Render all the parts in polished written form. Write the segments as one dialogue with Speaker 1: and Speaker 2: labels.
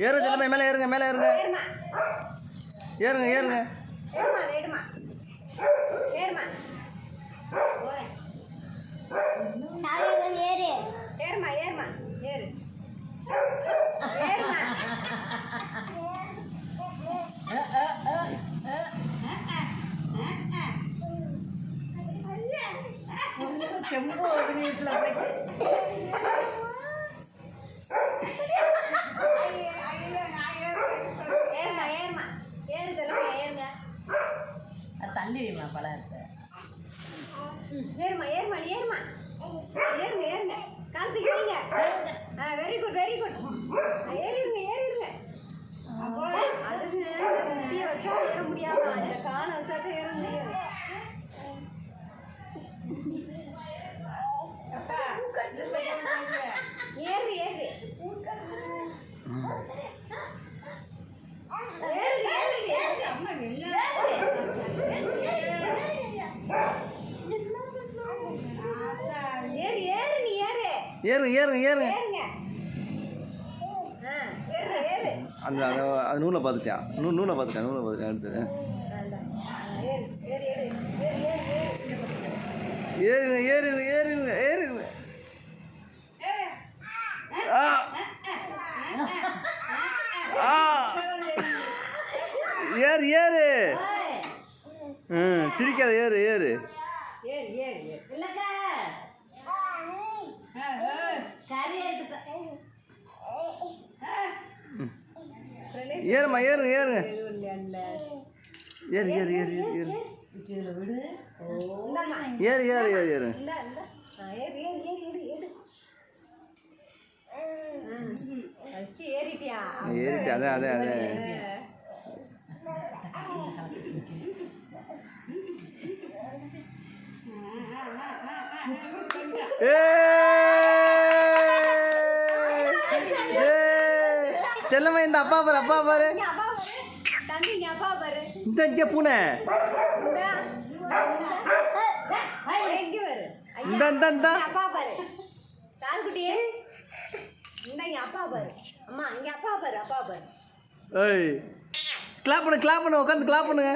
Speaker 1: ஏறு செல்லம்மா, மேலே ஏறுங்க, மேலே ஏறுங்க, ஏறுங்க ஏறுங்க.
Speaker 2: தள்ளிடுமா பழத்தை.
Speaker 3: ஏறுமா ஏறுமா நீ ஏறுமா, ஏறுங்க ஏறுங்க, காலத்துக்கு ஏறுங்க. Very good very good. ஏறிடுங்க ஏறிடுங்க. அதுக்கு குட்டியை வச்சா ஏற முடியாதா, இந்த காலை வச்சா தான் ஏற முடியாது. ஏறு ஏறு
Speaker 1: ஏறுங்க ஏறுங்க ஏறுங்க. அந்த அது நூலை பார்த்துட்டேன், நூலை பார்த்துட்டேன் அடுத்து. ஏறுங்க ஏறுங்க ஏறுங்க ஏறுங்க. ஏறு ஏறு. சிரிக்காத, ஏறு ஏறு. ஏறுமா ஏறுங்க ஏறுங்க. ஏறு ஏறு ஏறு ஏறு ஏறு ஏறு ஏறு ஏறு ஏறு.
Speaker 3: ஏறிட்டியா?
Speaker 1: ஏறிட்டு அதே அதே அதே. செல்லம்மா, இந்த அப்பா பாரு, அப்பா பாரு, இந்த இங்கே பூனை, இந்த இந்த இந்த
Speaker 3: அப்பா பாரு, கால்குட்டியே இந்த அப்பா பாரு. அம்மா இங்க அப்பா பாரு, அப்பா பாரு.
Speaker 1: ஏய், கிளாப் பண்ணு, கிளாப் பண்ணு, உட்காந்து கிளாப் பண்ணுங்க.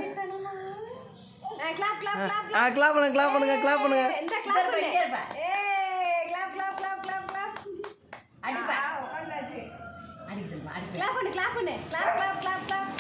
Speaker 3: கிளாப் கிளாப் கிளாப்
Speaker 1: கிளாப் பண்ணுங்க, கிளாப் பண்ணுங்க, கிளாப் பண்ணுங்க.
Speaker 3: இந்த கிளாப் பண்ணு. ஏய் clap clap clap clap clap.
Speaker 2: அடிப்பா.
Speaker 3: உட்கார்ந்தாச்சு.
Speaker 2: அடிக்க சொல்லுமா, அடிக்க.
Speaker 3: கிளாப் பண்ணு, கிளாப் பண்ணு. Clap clap clap clap.